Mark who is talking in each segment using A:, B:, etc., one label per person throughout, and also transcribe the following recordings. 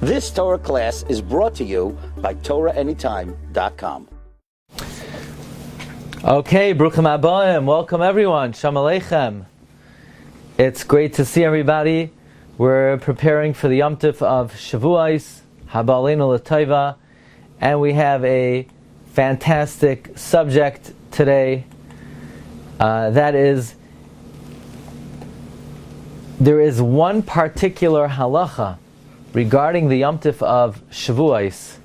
A: This Torah class is brought to you by TorahAnytime.com.
B: Okay, Bruchim Abayim, welcome everyone, Shalom Aleichem. It's great to see everybody. We're preparing for the Yom Tov of Shavuos, Haba Aleinu L'Tova, and we have a fantastic subject today. That is, there is one particular halacha regarding the Yom Tov of Shavuos,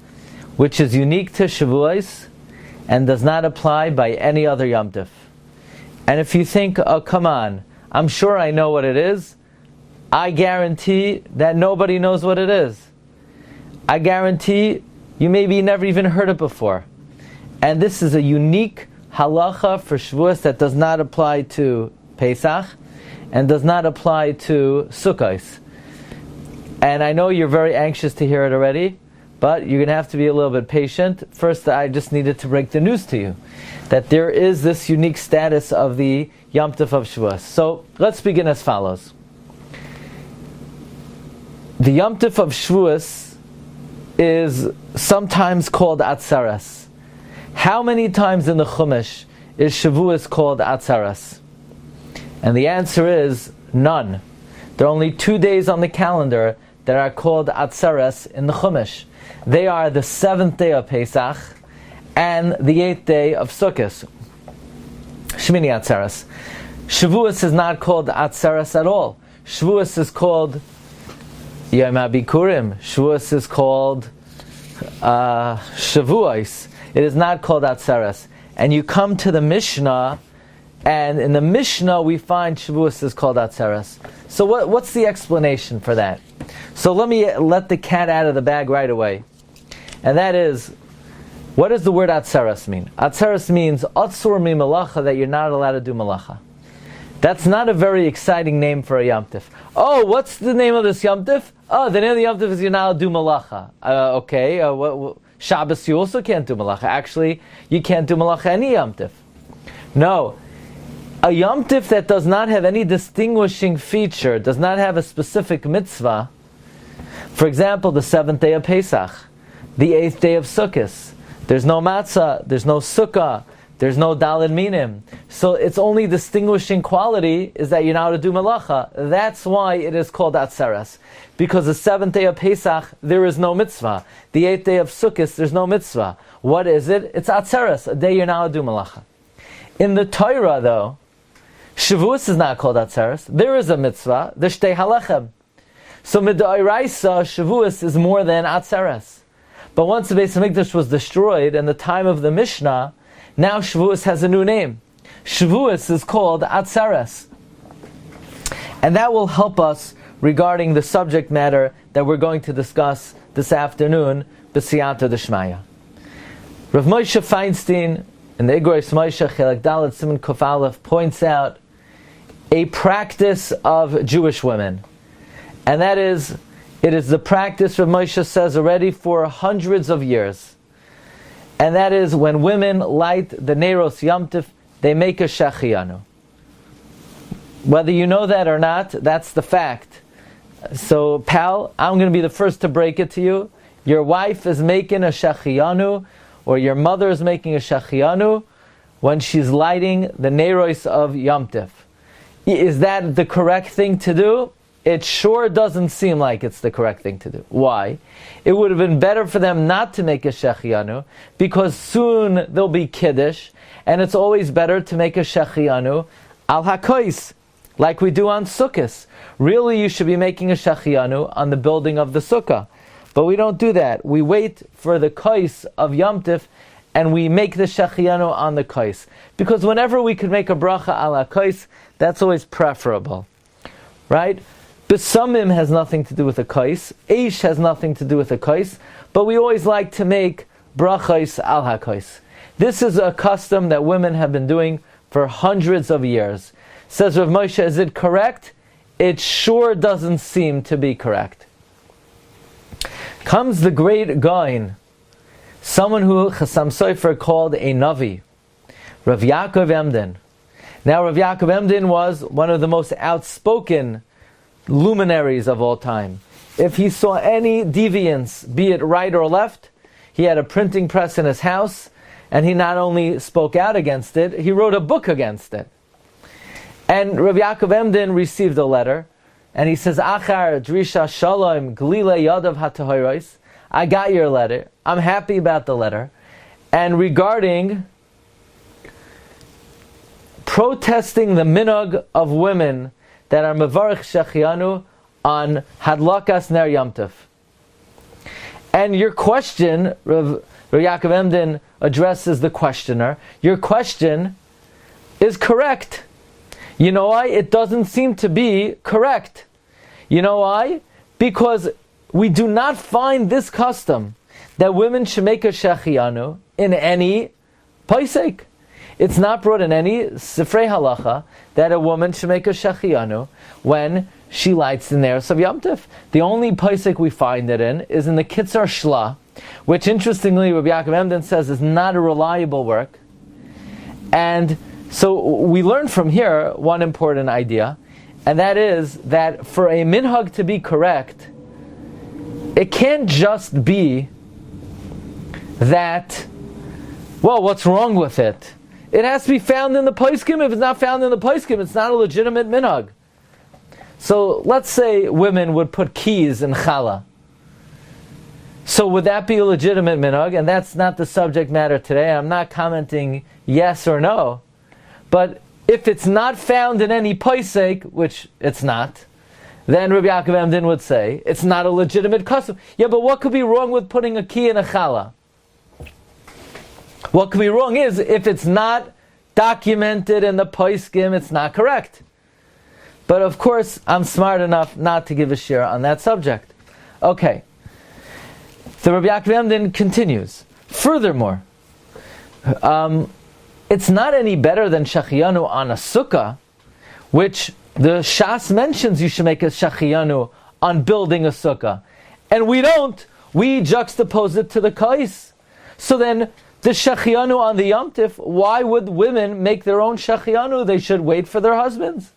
B: which is unique to Shavuos and does not apply by any other Yom Tov. And if you think, oh come on, I'm sure I know what it is, I guarantee that nobody knows what it is. I guarantee you maybe never even heard it before. And this is a unique halacha for Shavuos that does not apply to Pesach and does not apply to Sukkos. And I know you're very anxious to hear it already, but you're going to have to be a little bit patient. First, I just needed to break the news to you, that there is this unique status of the Yom Tov of Shavuos. So, let's begin as follows. The Yom Tov of Shavuos is sometimes called Atzeres. How many times in the Chumash is Shavuos called Atzeres? And the answer is none. There are only 2 days on the calendar that are called Atzeres in the Chumash. They are the 7th day of Pesach and the 8th day of Sukkot. Shmini Atzeres. Shavuos is not called Atzeres at all. Shavuos is called Yom HaBikurim. Shavuos is called Shavuos. It is not called Atzeres. And you come to the Mishnah, and in the Mishnah we find Shavuos is called Atzeres. So what's the explanation for that? So let me let the cat out of the bag right away. And that is, what does the word Atzeres mean? Atzeres means Atzur mi Malacha, that you're not allowed to do Malacha. That's not a very exciting name for a Yom Tov. Oh, what's the name of this Yom Tov? Oh, the name of the Yom Tov is you're not allowed to do Malacha. Shabbos you also can't do Malacha. Actually, you can't do Malacha any Yom Tov. No. A Yom Tov that does not have any distinguishing feature, does not have a specific mitzvah, for example, the 7th day of Pesach, the 8th day of Sukkot, there's no matzah, there's no sukkah, there's no daled minim. So its only distinguishing quality is that you're not allowed to do malacha. That's why it is called Atzeres. Because the 7th day of Pesach, there is no mitzvah. The 8th day of Sukkot, there's no mitzvah. What is it? It's Atzeres, a day you're not allowed to do malacha. In the Torah, though, Shavuos is not called Atzeres. There is a mitzvah, the Shtei Halechem. So Midoraisa, Shavuos is more than Atzeres. But once the Beis HaMikdash was destroyed in the time of the Mishnah, now Shavuos has a new name. Shavuos is called Atzeres. And that will help us regarding the subject matter that we're going to discuss this afternoon, B'siyata D'Shmaya. Rav Moshe Feinstein, in the Igros Moshe Chelek Dalet Siman Kuf Aleph, points out a practice of Jewish women. And that is, it is the practice, Rav Moshe says, already for hundreds of years. And that is, when women light the Neiros Yom Tov, they make a Shehecheyanu. Whether you know that or not, that's the fact. So, pal, I'm going to be the first to break it to you. Your wife is making a Shehecheyanu, or your mother is making a Shehecheyanu, when she's lighting the Neiros of Yom Tov. Is that the correct thing to do? It sure doesn't seem like it's the correct thing to do. Why? It would have been better for them not to make a Shehecheyanu, because soon there'll be Kiddush, and it's always better to make a Shehecheyanu al hakois, like we do on Sukkot. Really, you should be making a Shehecheyanu on the building of the Sukkah. But we don't do that. We wait for the kois of Yom Tov, and we make the Shehecheyanu on the kois. Because whenever we could make a bracha al hakois, that's always preferable. Right? Besamim has nothing to do with a kais. Eish has nothing to do with a kais. But we always like to make brachos al hakais. This is a custom that women have been doing for hundreds of years. Says Rav Moshe, is it correct? It sure doesn't seem to be correct. Comes the great Gaon, someone who Chassam Sofer called a Navi, Rav Yaakov Emden. Now Rav Yaakov Emden was one of the most outspoken luminaries of all time. if he saw any deviance, be it right or left, he had a printing press in his house, and he not only spoke out against it, he wrote a book against it. And Rabbi Yaakov Emden received a letter, and he says, Achar drisha shalom glile yadav hatahoros. I got your letter. I'm happy about the letter. And regarding protesting the minhag of women that are mevarich Shehecheyanu on hadlakas ner Yom Tov. And your question, Rav Yaakov Emden addresses the questioner, your question is correct. You know why? It doesn't seem to be correct. You know why? Because we do not find this custom that women should make a Shehecheyanu in any paisek. It's not brought in any Sifrei Halacha that a woman should make a Shehecheyanu when she lights the Neros of Yom Tov. The only paisek we find it in is in the Kitzur Shla, which interestingly Rabbi Yaakov Emden says is not a reliable work. And so we learn from here one important idea, and that is that for a minhag to be correct, it can't just be that, well, what's wrong with it? It has to be found in the poskim. If it's not found in the poskim, it's not a legitimate minhag. So let's say women would put keys in challah. So would that be a legitimate minhag? And that's not the subject matter today. I'm not commenting yes or no. But if it's not found in any posek, which it's not, then Rabbi Yaakov Emden would say it's not a legitimate custom. Yeah, but what could be wrong with putting a key in a challah? What could be wrong is if it's not documented in the poskim, it's not correct. But of course, I'm smart enough not to give a share on that subject. Okay. The Rabbi Yaakov Emden continues. Furthermore, it's not any better than Shehecheyanu on a sukkah, which the Shas mentions you should make a Shehecheyanu on building a sukkah. And we don't. We juxtapose it to the kais. So then, the Shehecheyanu on the Yom Tif, why would women make their own Shehecheyanu? They should wait for their husbands.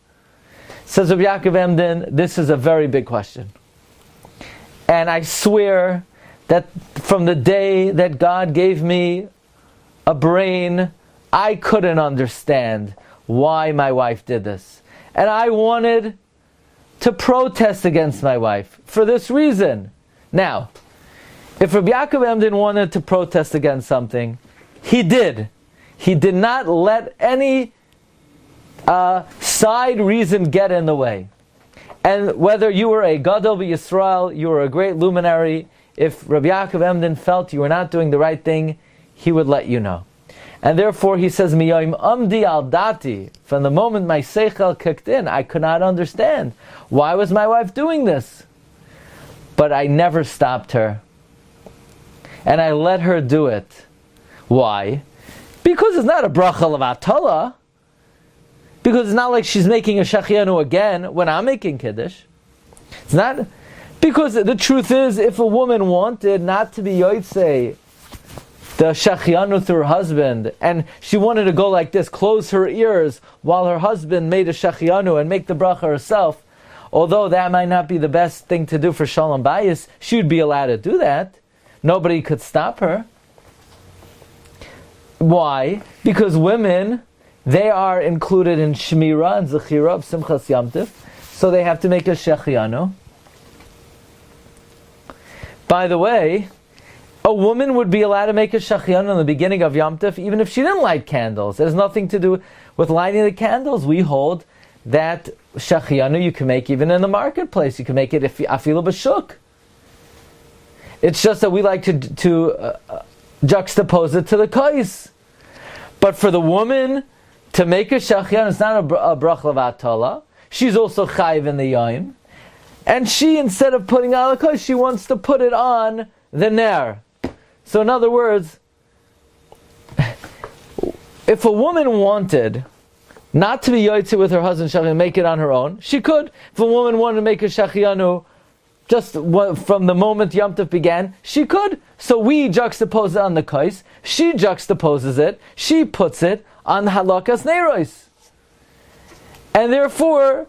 B: Says Rabbi Yaakov Emden, this is a very big question. And I swear that from the day that God gave me a brain, I couldn't understand why my wife did this. And I wanted to protest against my wife for this reason. Now, if Rabbi Yaakov Emden wanted to protest against something, he did. He did not let any side reason get in the way. And whether you were a Gadol b'Yisrael, you were a great luminary, if Rabbi Yaakov Emden felt you were not doing the right thing, he would let you know. And therefore he says, Miyoim amdi al dati, from the moment my seichel kicked in, I could not understand. Why was my wife doing this? But I never stopped her. And I let her do it. Why? Because it's not a bracha levatala. Because it's not like she's making a Shehecheyanu again when I'm making Kiddush. It's not. Because the truth is, if a woman wanted not to be yotzei the Shehecheyanu through her husband, and she wanted to go like this, close her ears while her husband made a Shehecheyanu and make the bracha herself, although that might not be the best thing to do for Shalom Bayis, she would be allowed to do that. Nobody could stop her. Why? Because women, they are included in Shmira and Zechira of Simchas Yom Tov, so they have to make a Shehecheyanu. By the way, a woman would be allowed to make a Shehecheyanu in the beginning of Yom Tov, even if she didn't light candles. It has nothing to do with lighting the candles. We hold that Shehecheyanu you can make even in the marketplace. You can make it afilu b'shuk. It's just that we like to juxtapose it to the kais. But for the woman to make a Shehecheyanu, it's not a bracha levatala. She's also chayiv in the yom. And she, instead of putting on the kais, she wants to put it on the ner. So in other words, if a woman wanted not to be yotzei with her husband Shehecheyanu, make it on her own, she could. If a woman wanted to make a Shehecheyanu just from the moment Yom Tov began, she could. So we juxtapose it on the kais, she juxtaposes it, she puts it on the halakas neiros. And therefore,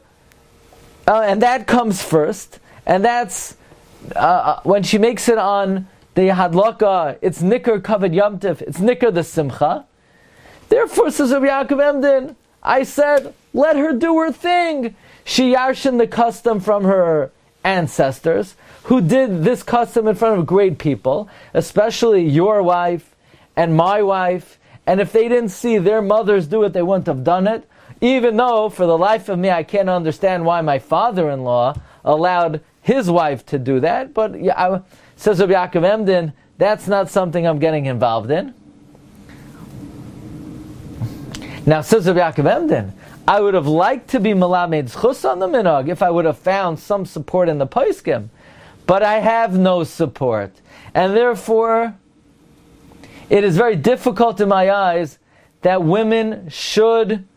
B: and that comes first, and that's when she makes it on the hadlaka, it's nicker kavod Yom Tov, it's nicker the simcha. Therefore, says Rabbi Yaakov Emden, I said, let her do her thing. She yarshin the custom from her ancestors, who did this custom in front of great people, especially your wife and my wife. And if they didn't see their mothers do it, they wouldn't have done it. Even though, for the life of me, I can't understand why my father-in-law allowed his wife to do that. But says Rabbi Yaakov Emden, that's not something I'm getting involved in. Now, says Rabbi Yaakov Emden, I would have liked to be Melamed Zchus on the Minhag if I would have found some support in the Poskim. But I have no support. And therefore, it is very difficult in my eyes that women should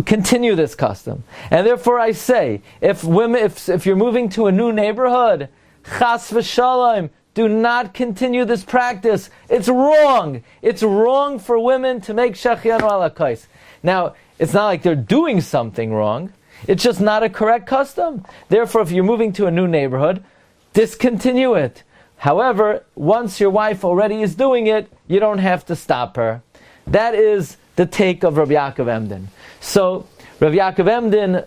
B: continue this custom. And therefore I say, if you're moving to a new neighborhood, chas v'shalom, do not continue this practice. It's wrong. It's wrong for women to make Shehecheyanu ala kais. Now, it's not like they're doing something wrong. It's just not a correct custom. Therefore, if you're moving to a new neighborhood, discontinue it. However, once your wife already is doing it, you don't have to stop her. That is the take of Rabbi Yaakov Emden. So, Rabbi Yaakov Emden,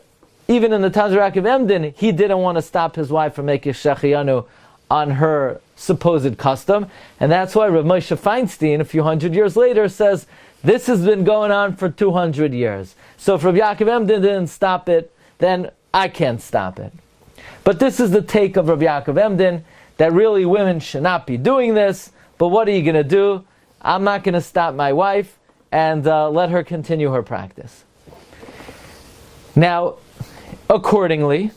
B: even in the times of Rabbi Yaakov Emden, he didn't want to stop his wife from making Shehecheyanu on her supposed custom. And that's why Rabbi Moshe Feinstein, a few hundred years later, says, this has been going on for 200 years. So if Rabbi Yaakov Emden didn't stop it, then I can't stop it. But this is the take of Rabbi Yaakov Emden, that really women should not be doing this. But what are you going to do? I'm not going to stop my wife and let her continue her practice. Now, accordingly,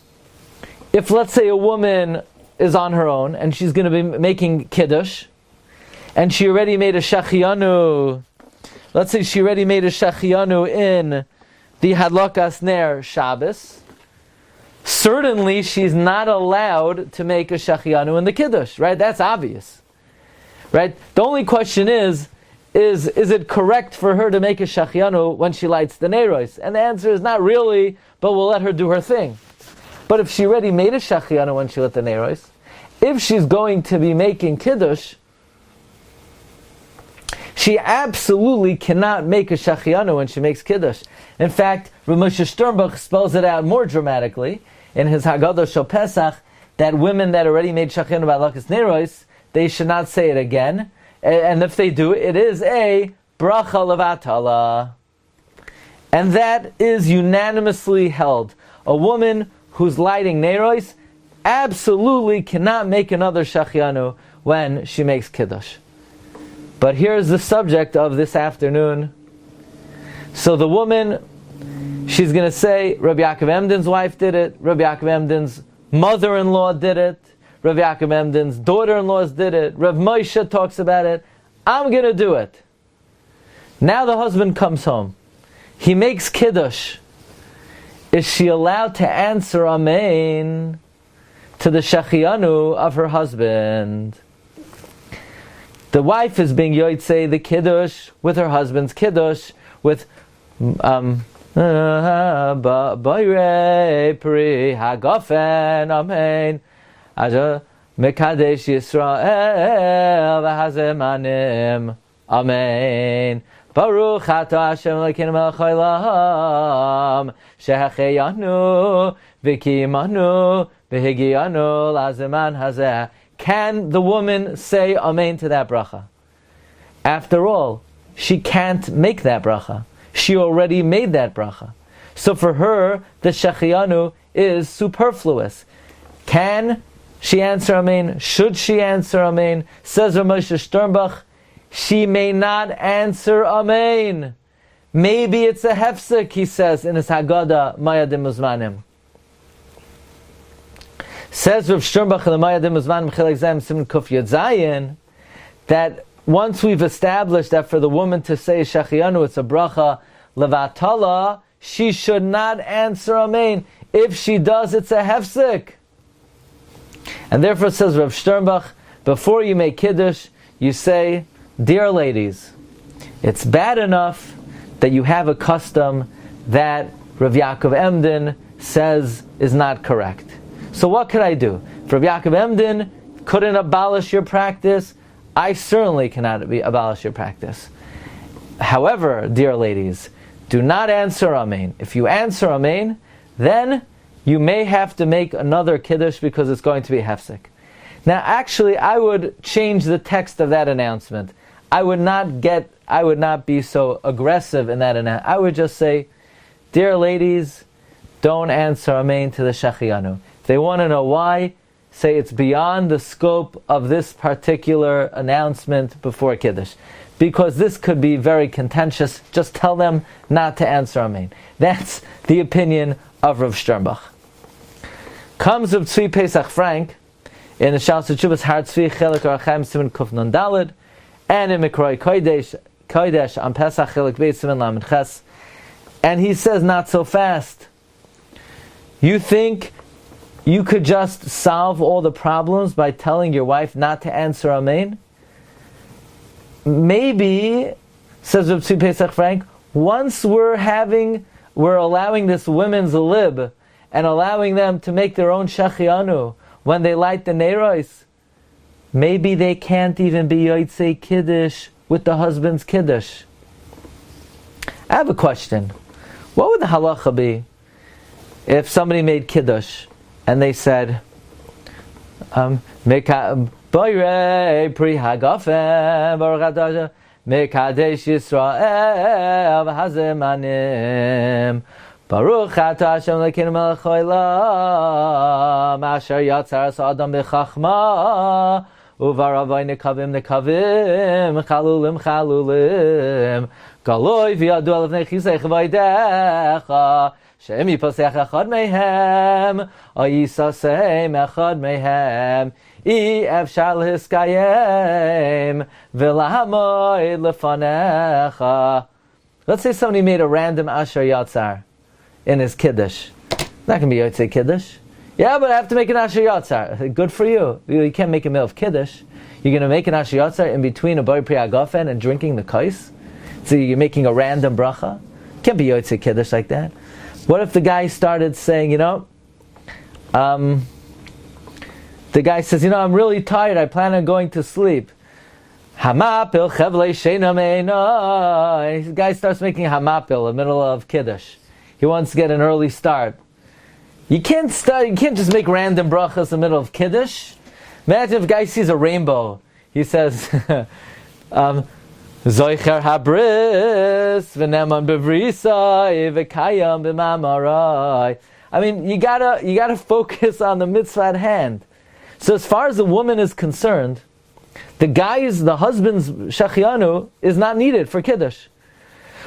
B: if let's say a woman is on her own and she's going to be making Kiddush, and she already made a Shehecheyanu, let's say she already made a Shehecheyanu in the Hadlakas Ner Shabbos, certainly she's not allowed to make a Shehecheyanu in the Kiddush, right? That's obvious, right? The only question is it correct for her to make a Shehecheyanu when she lights the Neiros? And the answer is not really, but we'll let her do her thing. But if she already made a Shehecheyanu when she lit the Neiros, if she's going to be making Kiddush, she absolutely cannot make a Shehecheyanu when she makes Kiddush. In fact, Rabbi Moshe Sternbuch spells it out more dramatically in his Haggadah Shel Pesach, that women that already made Shehecheyanu by Lakas Neiros, they should not say it again. And if they do, it is a bracha levatala. And that is unanimously held. A woman who's lighting Neiros absolutely cannot make another Shehecheyanu when she makes Kiddush. But here's the subject of this afternoon. So the woman, she's going to say, Rabbi Yaakov Emden's wife did it, Rabbi Yaakov Emden's mother-in-law did it, Rabbi Yaakov Emden's daughter-in-laws did it, Rav Moshe talks about it, I'm going to do it. Now the husband comes home. He makes Kiddush. Is she allowed to answer Amen to the Shehecheyanu of her husband? The wife is being yotzei the Kiddush with her husband's Kiddush with Bayrei Pri Hagafen Amen Mekadesh Yisrael v'hazemanim Amen Baruch Atah Hashem Elokeinu melech haolam Shehecheyanu v'kiyimanu v'higiyanu lazeman hazeh. Can the woman say Amen to that bracha? After all, she can't make that bracha. She already made that bracha. So for her, the Shehecheyanu is superfluous. Can she answer Amen? Should she answer Amen? Says Rav Moshe Sternbuch, she may not answer Amen. Maybe it's a hefsek, he says in his Haggadah, Mayadim Uzmanim. Says Rav Sternbuch in the Mayadim Uzmanim Chilek Zayim Siman Kuf Yud Zayin, that once we've established that for the woman to say Shehecheyanu, it's a bracha levatala, she should not answer Amen. If she does, it's a hefsek. And therefore, says Rav Sternbuch, before you make Kiddush, you say, dear ladies, it's bad enough that you have a custom that Rav Yaakov Emden says is not correct. So what could I do? If Rabbi Yaakov Emden couldn't abolish your practice, I certainly cannot abolish your practice. However, dear ladies, do not answer Amen. If you answer Amen, then you may have to make another Kiddush because it's going to be hefsek. Now, actually, I would change the text of that announcement. I would not be so aggressive in that announcement. I would just say, dear ladies, don't answer Amen to the Shehecheyanu. If they want to know why, say it's beyond the scope of this particular announcement before Kiddush. Because this could be very contentious, just tell them not to answer Amen. That's the opinion of Rav Sternbach. Comes Rav Tzvi Pesach Frank in the Shavuos Chuvas Har Tzvi Chelik Arachaim Siman Kuf Nun Daled, and in Mikroi Kodesh on Pesach Chelik Beis Siman Lamed Ches, and he says not so fast. You think you could just solve all the problems by telling your wife not to answer Amen? Maybe, says Rav Tzvi Pesach Frank, once we're allowing this women's lib and allowing them to make their own Shehecheyanu when they light the neiros, maybe they can't even be yotzei Kiddush with the husband's Kiddush. I have a question. What would the halacha be if somebody made Kiddush and they said, Boyrei pri hagafem baruch mekadesh Yisrael v'hazemanim baruch atah Hashem Elokeinu melech haolam asher yatzar es adam b'chachma uvaravai nekavim chalulim galoi v'yadu alevnei chisei chvaydecha Shem yipasech echad mehem o yisasem echad mehem Efshar lehiskayim v'lahamoid lefanecha. Let's say somebody made a random Asher Yatzar in his Kiddush. Not going to be Yotzei Kiddush. Yeah, but I have to make an Asher Yatzar. Good for you. You can't make a meal of Kiddush. You're going to make an Asher Yatzar in between a Boi Pri Agafen and drinking the kais? So you're making a random bracha? Can't be Yotzei Kiddush like that. What if the guy started saying, the guy says, I'm really tired, I plan on going to sleep. Hamapil chevlei sheina meina. The guy starts making hamapil in the middle of Kiddush. He wants to get an early start. You can't just make random brachas in the middle of Kiddush. Imagine if a guy sees a rainbow. He says, Zoicher habris v'neman bevrisai v'kayam b'mamarai. I mean, you gotta focus on the mitzvah at hand. So as far as the woman is concerned, the husband's Shehecheyanu is not needed for Kiddush.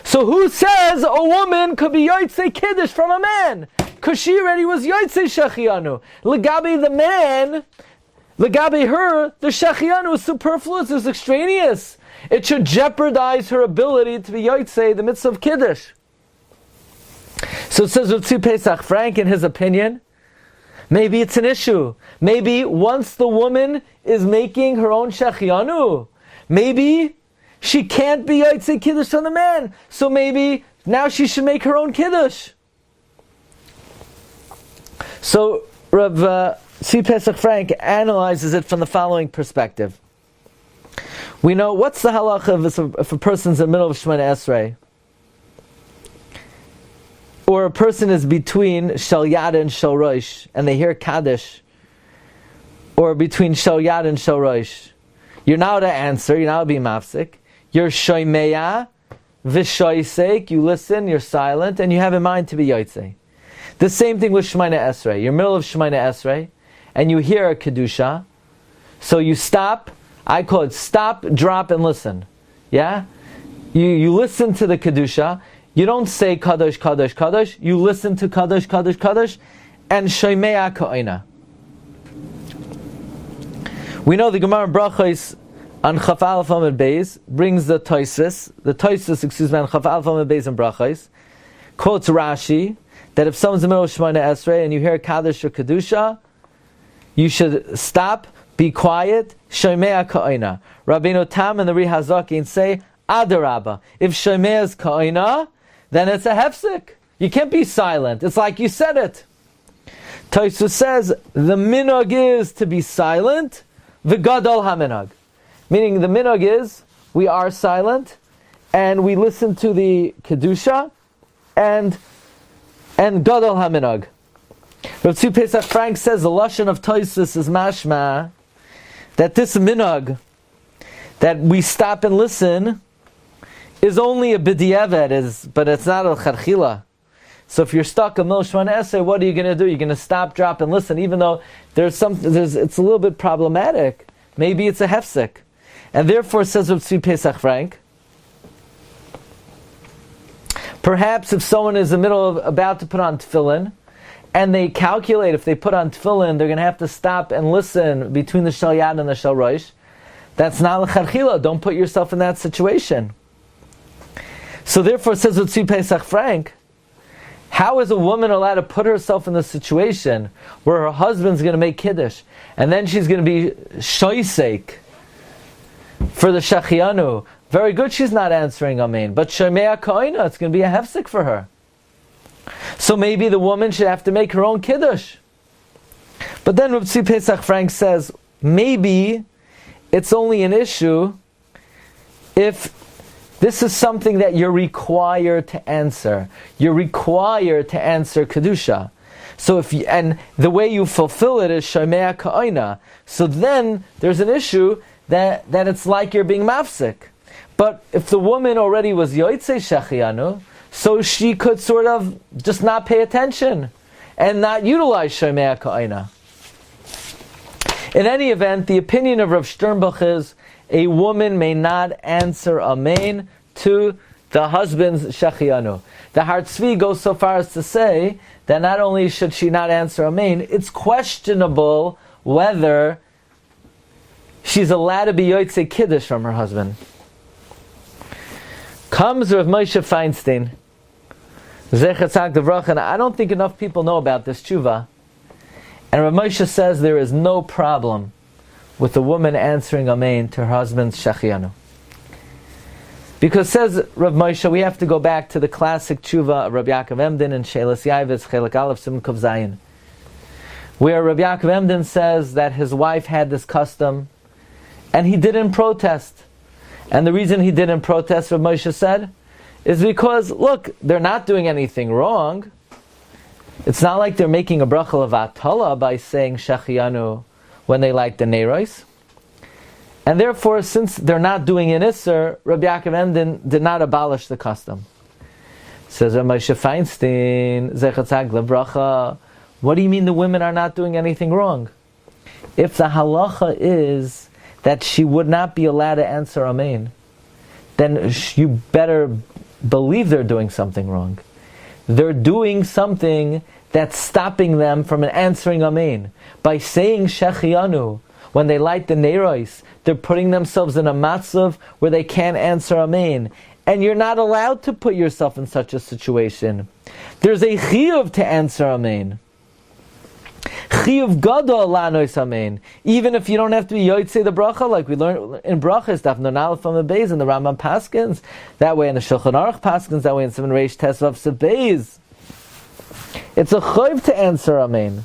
B: So who says a woman could be yotzei Kiddush from a man? Because she already was yotzei Shehecheyanu. Legabi the man, legabi her, the Shehecheyanu is superfluous, is extraneous. It should jeopardize her ability to be yotzei the mitzvah of Kiddush. So it says Rav Tzvi Pesach Frank, in his opinion, maybe it's an issue. Maybe once the woman is making her own Shehecheyanu, maybe she can't be yotzei Kiddush from the man. So maybe now she should make her own Kiddush. So Rav Tzvi Pesach Frank analyzes it from the following perspective. We know, what's the halacha if a person's in the middle of Shemoneh Esrei? Or a person is between Shel Yad and Shel Rosh, and they hear Kaddish, or between Shel Yad and Shel Rosh. You're now to answer, you're now to be mafsik. You're shoymeya, v'shoysek, you listen, you're silent, and you have in mind to be yotzei. The same thing with Shemoneh Esrei. You're in the middle of Shemoneh Esrei, and you hear a Kedusha, so you stop, I call it stop, drop, and listen. Yeah? You listen to the Kedusha. You don't say Kadosh, Kadosh, Kadosh. You listen to Kadosh, Kadosh, Kadosh, and Shoymea Ka'ina. We know the Gemara Brachos on Chaf Aleph Amud Beis brings the Tosfos on Chaf Aleph Amud Beis and Brachos, quotes Rashi, that if someone's in the middle of Shemoneh Esrei and you hear Kadosh or Kedusha, you should stop, be quiet, Shoymea Ka'ina. Rabbeinu Tam and the Ri Hazakin say, Adarabba. If Shoymea is Ka'ina, then it's a hefsek. You can't be silent. It's like you said it. Tosfos says the minhag is to be silent, v'gadol haminhag. Meaning the minhag is we are silent and we listen to the kedusha and gadol haminhag. Rav Tzvi Pesach Frank says the lashon of Tosfos is mashma that this minhag that we stop and listen is only a b'diavad, but it's not a charchila. So if you're stuck a milshman essay, what are you going to do? You're going to stop, drop, and listen, even though it's a little bit problematic. Maybe it's a hefsek. And therefore, says Rav Tzvi Pesach Frank, perhaps if someone is in the middle of about to put on tefillin, and they calculate if they put on tefillin, they're going to have to stop and listen between the shel yad and the shel rosh. That's not l'charchila. Don't put yourself in that situation. So therefore, says Rav Tzvi Pesach Frank, how is a woman allowed to put herself in the situation where her husband's going to make Kiddush, and then she's going to be shoisek for the Shehecheyanu? Very good, she's not answering Amen. But Shemea Koina, it's going to be a hefsek for her. So maybe the woman should have to make her own Kiddush. But then Rav Tzvi Pesach Frank says, maybe it's only an issue if this is something that you're required to answer. You're required to answer Kedusha. So and the way you fulfill it is Shemea Ka'ina. So then there's an issue that it's like you're being mafsik. But if the woman already was Yotzei Shehecheyanu, so she could sort of just not pay attention and not utilize Shemea Ka'ina. In any event, the opinion of Rav Sternbuch is a woman may not answer Amen to the husband's Shehecheyanu. The Har Tzvi goes so far as to say that not only should she not answer Amen, it's questionable whether she's allowed to be Yotzei Kiddush from her husband. Comes Rabbi Moshe Feinstein, Zecher Tzaddik Livracha, and I don't think enough people know about this tshuva. And Rabbi Moshe says there is no problem with the woman answering Amen to her husband's Shehecheyanu. Because says Rav Moshe, we have to go back to the classic tshuva of Rabbi Yaakov Emden and Sheilas Yavis Chelek Aleph Siman Kuf Zayin, where Rabbi Yaakov Emden says that his wife had this custom, and he didn't protest. And the reason he didn't protest, Rav Moshe said, is because, look, they're not doing anything wrong. It's not like they're making a bracha of atala by saying Shehecheyanu when they light the neiros. And therefore, since they're not doing an Isser, Rabbi Yaakov Emden did not abolish the custom. Says Rabbi Moshe Feinstein, Zecher Tzaddik Livracha, what do you mean the women are not doing anything wrong? If the halacha is that she would not be allowed to answer Amen, then you better believe they're doing something wrong. They're doing something that's stopping them from answering Amen. By saying Shehecheyanu, when they light the neiros, they're putting themselves in a matzav where they can't answer Amen. And you're not allowed to put yourself in such a situation. There's a chiyuv to answer Amen. Chiyuv gadol la'anos Amen. Even if you don't have to be yotzei the bracha, like we learned in brachas, daf nun aleph amud beis, in the Rambam Paskins, that way in the Shulchan Aruch Paskins, that way in Siman Reish Tes Vav Sif Beis. It's a chiyuv to answer Amen.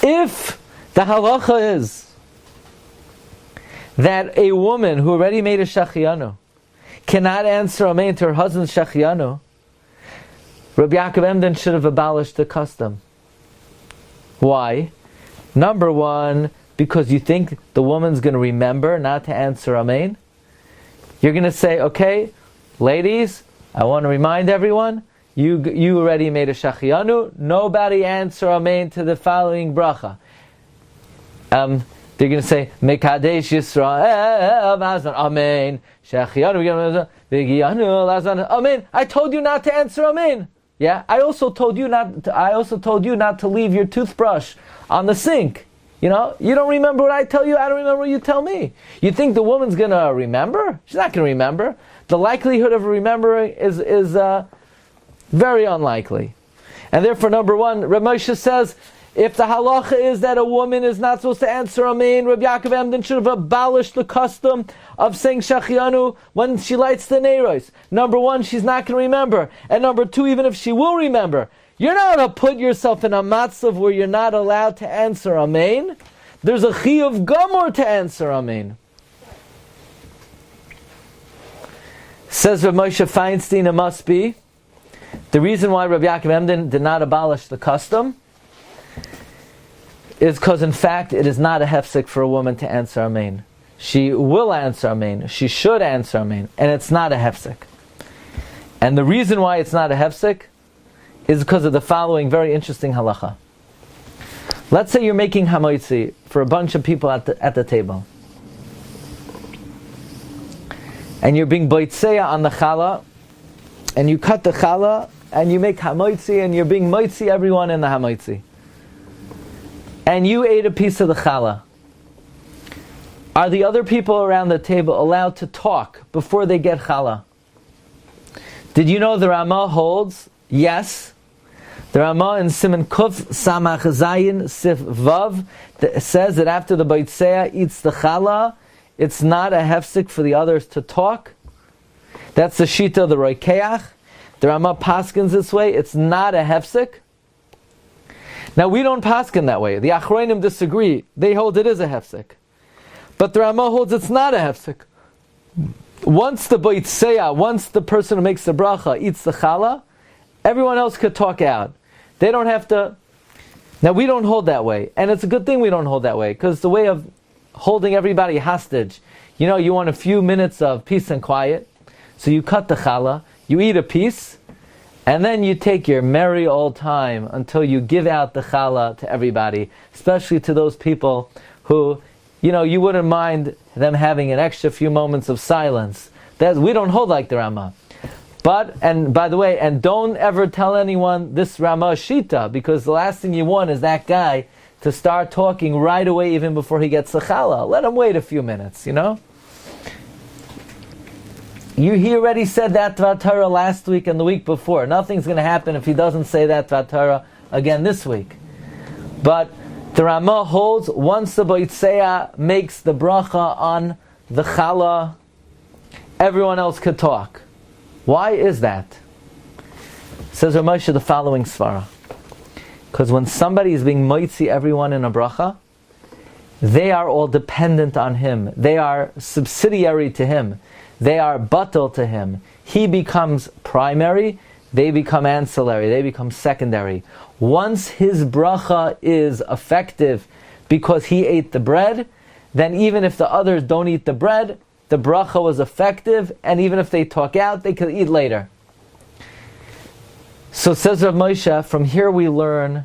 B: If the halacha is that a woman who already made a Shehecheyanu cannot answer Amen to her husband's Shehecheyanu, Rabbi Yaakov Emden should have abolished the custom. Why? Number one, because you think the woman's going to remember not to answer Amen. You're going to say, okay, ladies, I want to remind everyone, you already made a Shehecheyanu. Nobody answer Amen to the following bracha. They're going to say Mekadesh Yisrael Amen Shehecheyanu Amen. I told you not to answer Amen. Yeah, I also told you not to leave your toothbrush on the sink. You know, you don't remember what I tell you. I don't remember what you tell me. You think the woman's going to remember? She's not going to remember. The likelihood of remembering is very unlikely. And therefore, number one, Rabbi Moshe says, if the halacha is that a woman is not supposed to answer Amen, Rabbi Yaakov Emden should have abolished the custom of saying Shehecheyanu when she lights the neiros. Number one, she's not going to remember. And number two, even if she will remember, You're not going to put yourself in a matzav where you're not allowed to answer amen. There's a chiyuv gamor to answer amen. Says Rabbi Moshe Feinstein, it must be the reason why Rabbi Yaakov Emden did not abolish the custom is because, in fact, it is not a hefsek for a woman to answer amen. She will answer amen. She should answer amen. And it's not a hefsek. And the reason why it's not a hefsek is because of the following very interesting halacha. Let's say you're making hamoitzi for a bunch of people at the table. And you're being boitzeya on the challah, and you cut the challah, and you make hamoitzi, and you're being moitzi everyone in the hamoitzi. And you ate a piece of the challah. Are the other people around the table allowed to talk before they get challah? Did you know the Ramah holds? Yes. The Ramah in Siman Kuf Samach Zayin Sif Vav says that after the boitzeya eats the challah, it's not a hefsek for the others to talk. That's the shita of the roikeach. The Ramah paskins this way. It's not a hefsek. Now we don't paskin that way. The Achronim disagree. They hold it is a hefsek. But the Ramah holds it's not a hefsek. Once the boitzeya, once the person who makes the bracha eats the challah, everyone else could talk out. They don't have to. Now we don't hold that way. And it's a good thing we don't hold that way, because the way of holding everybody hostage, you want a few minutes of peace and quiet, so you cut the challah, you eat a piece, and then you take your merry old time until you give out the challah to everybody, especially to those people who, you wouldn't mind them having an extra few moments of silence. We don't hold like the Ramah. But, and by the way, and don't ever tell anyone this Ramah Shita, because the last thing you want is that guy to start talking right away even before he gets the challah. Let him wait a few minutes, He already said that Dvar Torah last week and the week before. Nothing's going to happen if he doesn't say that Dvar Torah again this week. But the Ramah holds, once the boitzeya makes the bracha on the challah, everyone else could talk. Why is that? Says Rabbi Moshe the following svara. Because when somebody is being moitzi everyone in a bracha, they are all dependent on him. They are subsidiary to him. They are batal to him. He becomes primary, they become ancillary, they become secondary. Once his bracha is effective because he ate the bread, then even if the others don't eat the bread, the bracha was effective, and even if they talk out, they could eat later. So says Rav Moshe, from here we learn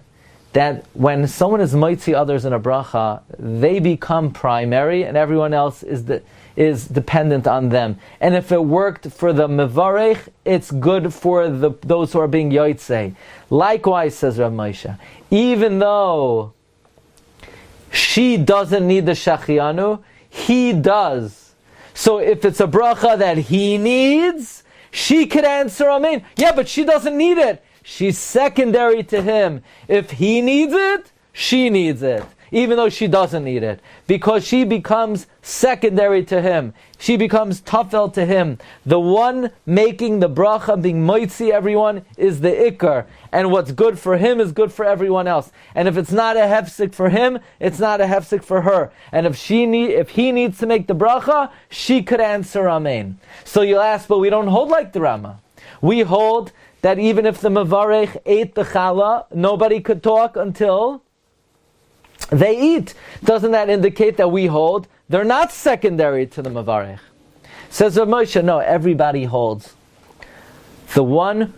B: that when someone is moitzi others in a bracha, they become primary, and everyone else is dependent on them. And if it worked for the mevarech, it's good for those who are being yotzei. Likewise, says Rav Moshe, even though she doesn't need the Shehecheyanu, he does. So if it's a bracha that he needs, she could answer amen. Yeah, but she doesn't need it. She's secondary to him. If he needs it, she needs it, even though she doesn't need it, because she becomes secondary to him. She becomes tafel to him. The one making the bracha, being moitzi everyone, is the ikar, and what's good for him is good for everyone else. And if it's not a hefsek for him, it's not a hefsek for her. And if he needs to make the bracha, she could answer amen. So you'll ask, but we don't hold like the Rama. We hold that even if the mevarech ate the challah, nobody could talk until they eat. Doesn't that indicate that we hold they're not secondary to the mevarech? Says Rav Moshe, no, everybody holds. The one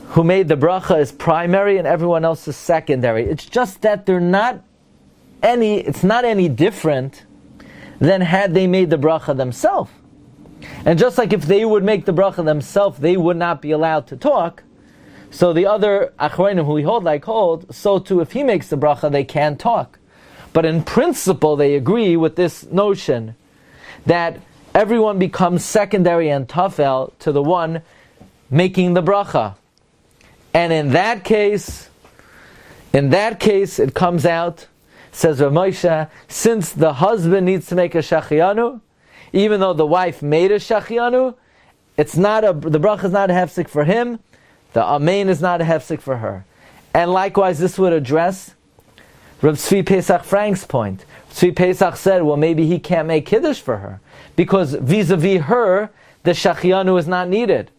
B: who made the bracha is primary and everyone else is secondary. It's just that it's not any different than had they made the bracha themselves. And just like if they would make the bracha themselves, they would not be allowed to talk. So the other achronim who we hold, so too if he makes the bracha, they can talk. But in principle, they agree with this notion that everyone becomes secondary and tafel to the one making the bracha. And in that case, it comes out, says Rav Moshe, since the husband needs to make a Shehecheyanu, even though the wife made a Shehecheyanu, the bracha is not a hefsek for him. The Amen is not a hefsek for her. And likewise, this would address Rav Tzvi Pesach Frank's point. Tzvi Pesach said, well, maybe he can't make Kiddush for her, because vis-a-vis her, the Shehecheyanu is not needed.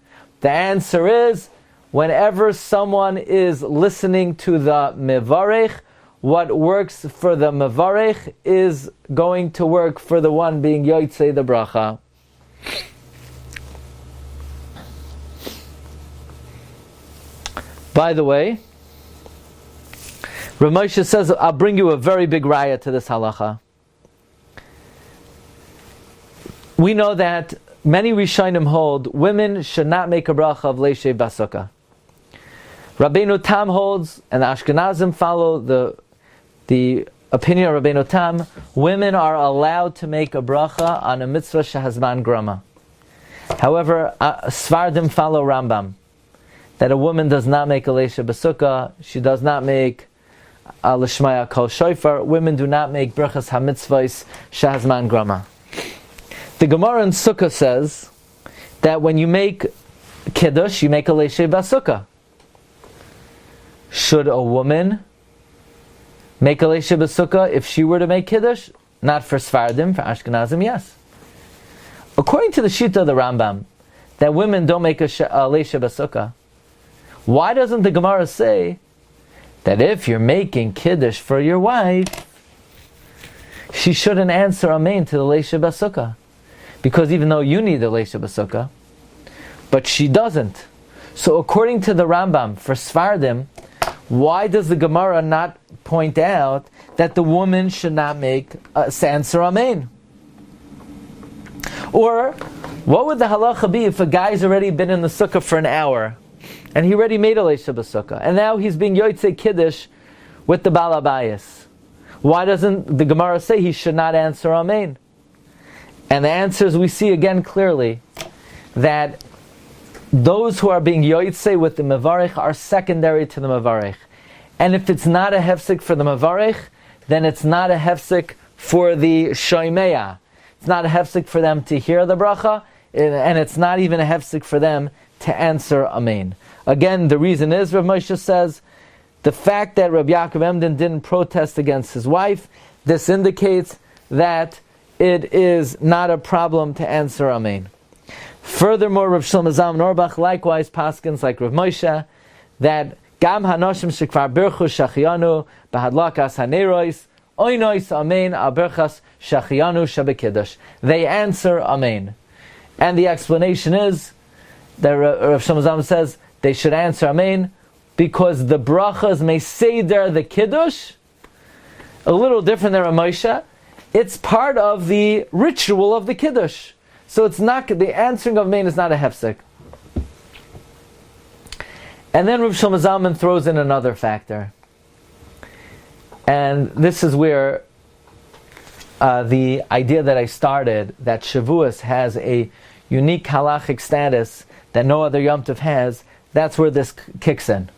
B: The answer is, whenever someone is listening to the Mevarech, what works for the Mevarech is going to work for the one being Yotzei the Bracha. By the way, Rabbi Moshe says, I'll bring you a very big raya to this halacha. We know that many Rishonim hold women should not make a bracha of Leishe Basukah. Rabbeinu Tam holds, and the Ashkenazim follow the opinion of Rabbeinu Tam, women are allowed to make a bracha on a mitzvah shehazman grama. However, Sfardim follow Rambam, that a woman does not make a Leishe Basukah, she does not make L'shmaya kol shofar. Women do not make brachas hamitzvahs shehazman grama. The Gemara in Sukkah says that when you make Kiddush, you make a Leishe Basukah. Should a woman make a Leishe Basukah if she were to make Kiddush? Not for Sfardim, for Ashkenazim, yes. According to the Shita of the Rambam, that women don't make a Leishe Basukah, why doesn't the Gemara say that if you're making Kiddush for your wife, she shouldn't answer Amen to the Leishe Basukah? Because even though you need the Leishe Basukah, but she doesn't. So according to the Rambam, for Sfardim, why does the Gemara not point out that the woman should not make answer Amen? Or, what would the halacha be if a guy's already been in the sukkah for an hour, and he already made a Leishe Basukah, and now he's being Yotzei Kiddush with the Baal Habayis? Why doesn't the Gemara say he should not answer Amen? And the answer is, we see again clearly that those who are being Yotzei with the Mevarech are secondary to the Mevarech. And if it's not a hefsek for the Mevarech, then it's not a hefsek for the Shoimeya. It's not a hefsek for them to hear the bracha, and it's not even a hefsek for them to answer Amen. Again, the reason is, Rav Moshe says, the fact that Rabbi Yaakov Emden didn't protest against his wife, this indicates that it is not a problem to answer Amen. Furthermore, Rav Shlomo Zalman Auerbach likewise paskins like Rav Moshe that Gam Hanoshim Shekvar Birchu Shehecheyanu Bahadlakas Hanerois Oinois Amen Al Birchas Shehecheyanu Shabekiddush. They answer Amen. And the explanation is that Rav Shlomo Zalman says they should answer Amen because the brachas may seder the Kiddush, a little different than Rav Moshe. It's part of the ritual of the Kiddush. So it's not, the answering of Amen is not a hefsek. And then Rav Shlomo Zalman throws in another factor. And this is where the idea that I started, that Shavuos has a unique halachic status that no other Yom Tov has, that's where this kicks in.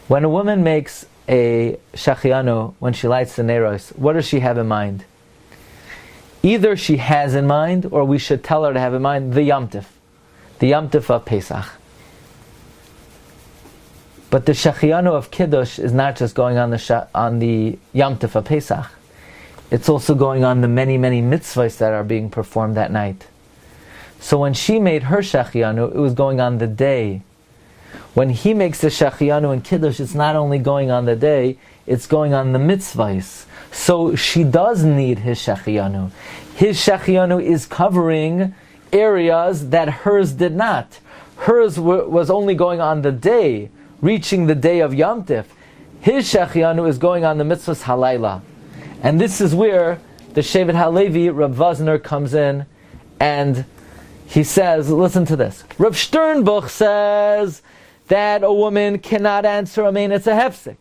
B: When a woman makes a Shehecheyanu, when she lights the Neros, what does she have in mind? Either she has in mind, or we should tell her to have in mind the Yom Tov of Pesach. But the Shehecheyanu of Kiddush is not just going on the Yom Tov of Pesach. It's also going on the many, many mitzvahs that are being performed that night. So when she made her Shehecheyanu, it was going on the day. When he makes the Shehecheyanu in Kiddush, it's not only going on the day, it's going on the mitzvahs. So she does need his Shehecheyanu. His Shehecheyanu is covering areas that hers did not. Hers was only going on the day, reaching the day of Yom Tov. His Shehecheyanu is going on the mitzvahs halayla. And this is where the Shevet HaLevi, Rav Vosner, comes in, and he says, listen to this. Rav Sternbuch says that a woman cannot answer Amen, it's a hefsek.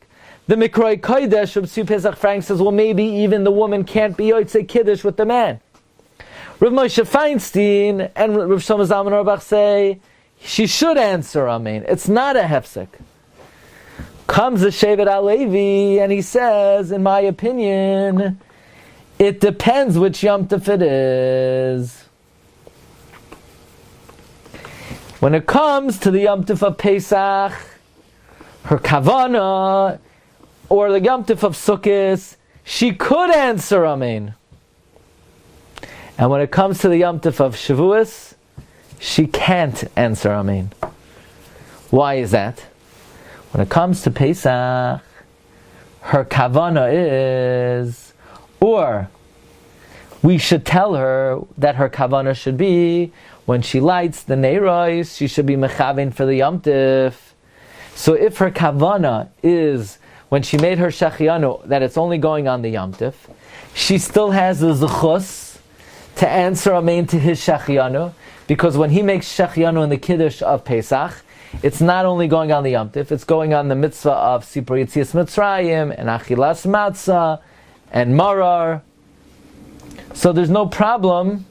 B: The Mikroi Kodesh of Tzvi Pesach Frank says, well, maybe even the woman can't be Yotzei Kiddush with the man. Rabbi Moshe Feinstein and Rav Shlomo Zalman Auerbach say she should answer Amen. It's not a hefsek. Comes the Shevet HaLevi and he says, in my opinion, it depends which Yom Tov it is. When it comes to the Yom Tov of Pesach, her kavana, or the Yom Tov of Sukkot, she could answer Amen. And when it comes to the Yom Tov of Shavuos, she can't answer Amen. Why is that? When it comes to Pesach, her kavana is, or we should tell her that her kavana should be, when she lights the neiros, she should be mechaven for the Yom Tov. So if her kavana is, when she made her Shehecheyanu, that it's only going on the Yom Tov, she still has the zechus to answer Amen to his Shehecheyanu, because when he makes Shehecheyanu in the Kiddush of Pesach, it's not only going on the Yom Tov, it's going on the mitzvah of Sipur Yetzias Mitzrayim, and Achilas Matzah, and Marar. So there's no problem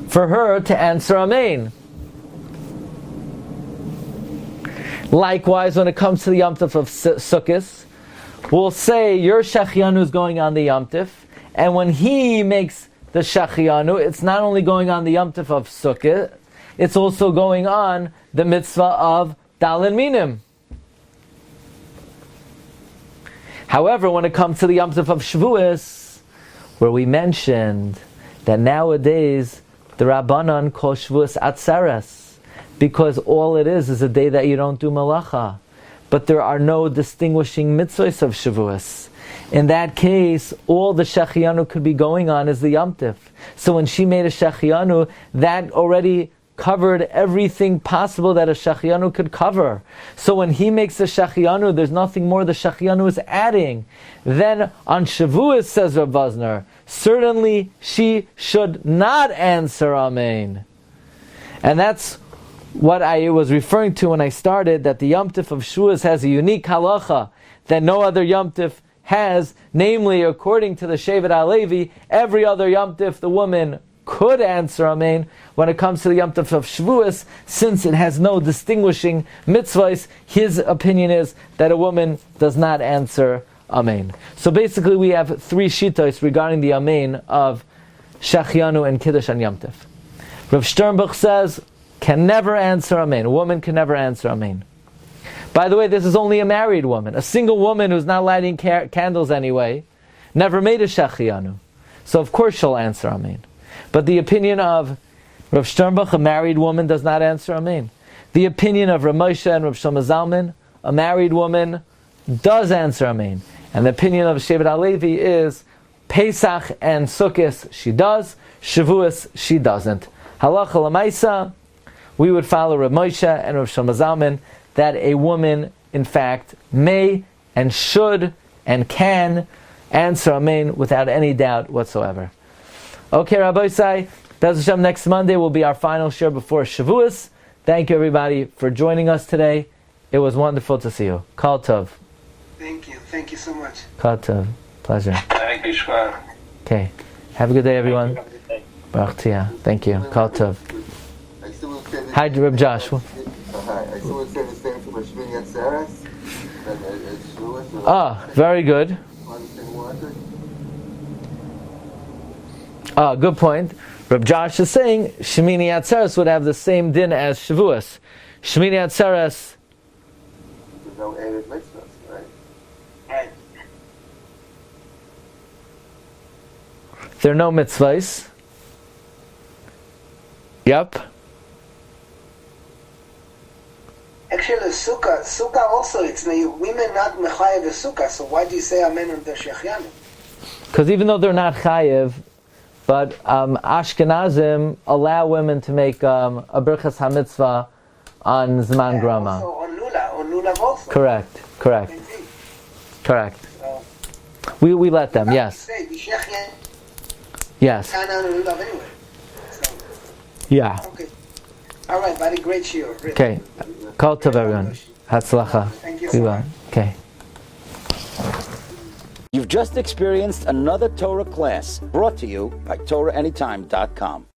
B: for her to answer Amen. Likewise, when it comes to the Yom Tov of Sukkot, we'll say your Shehecheyanu is going on the Yom Tov, and when he makes the Shehecheyanu, it's not only going on the Yom Tov of Sukkot, it's also going on the mitzvah of Dalin Minim. However, when it comes to the Yom Tov of Shavuos, where we mentioned that nowadays the Rabbanan call Shavuos Atzeres, because all it is a day that you don't do malacha. But there are no distinguishing mitzvahs of Shavuos. In that case, all the Shehecheyanu could be going on is the Yom Tov. So when she made a Shehecheyanu, that already covered everything possible that a Shehecheyanu could cover. So when he makes a Shehecheyanu, there's nothing more the Shehecheyanu is adding. Then on Shavuos, says Rav Vosner, certainly she should not answer Amen. And that's what I was referring to when I started, that the Yom Tov of Shavuos has a unique halacha that no other Yom Tov has, namely, according to the Shevet HaLevi, every other Yom Tov the woman could answer Amen. When it comes to the Yom Tov of Shavuos, since it has no distinguishing mitzvahs, his opinion is that a woman does not answer Amen. So basically we have three shittos regarding the Amen of Shehecheyanu and Kiddush on Yom Tov. Rav Sternbuch says, can never answer Amen. A woman can never answer Amen. By the way, this is only a married woman. A single woman who's not lighting candles anyway, never made a Shehecheyanu. So of course she'll answer Amen. But the opinion of Rav Sternbuch, a married woman, does not answer Amen. The opinion of Rav Moshe and Rav Shlomo Zalman, a married woman, does answer Amen. And the opinion of Shevet HaLevi is Pesach and Sukkot she does, Shavuos she doesn't. Halacha l'maisa, we would follow Rav Moshe and Rav Shlomo Zalman that a woman, in fact, may and should and can answer Amen without any doubt whatsoever. Okay, Rabbi Sai, Bez Hashem, next Monday will be our final share before Shavuos. Thank you, everybody, for joining us today. It was wonderful to see you. Kol Tov.
C: Thank you so much.
B: Kol Tov. Pleasure.
C: Thank you, Shvar.
B: Okay. Have a good day, everyone. Baruch Tia. Thank you. Kol Tov. Hi, Reb Josh.
D: I still would say the same for Shmini Atzeres.
B: Very good. Good point. Reb Josh is saying Shemini Atzeres would have the same din as Shavuos. Shemini Atzeres.
D: There's no added mitzvahs, right?
C: Right.
B: There are no mitzvahs. Yep.
C: Actually, Sukkah also, it's women not mechayev a Sukkah, so why do you say Amen on the Shehecheyanu?
B: Because even though they're not chayev, but Ashkenazim allow women to make a Birchas HaMitzvah on Zman Grama.
C: Also on Lulav also.
B: Correct.
C: Indeed.
B: Correct.
C: So,
B: We let them, yes.
C: Say, the Shehecheyanu
B: Yes.
C: can't on Lulav anyway. So,
B: Yeah.
C: okay. All right, buddy, great shiur. Really.
B: Okay. Kol Tov, everyone. Hatzlacha.
C: Thank you
B: We
C: so
B: will.
C: much.
B: Okay.
A: You've just experienced another Torah class brought to you by TorahAnytime.com.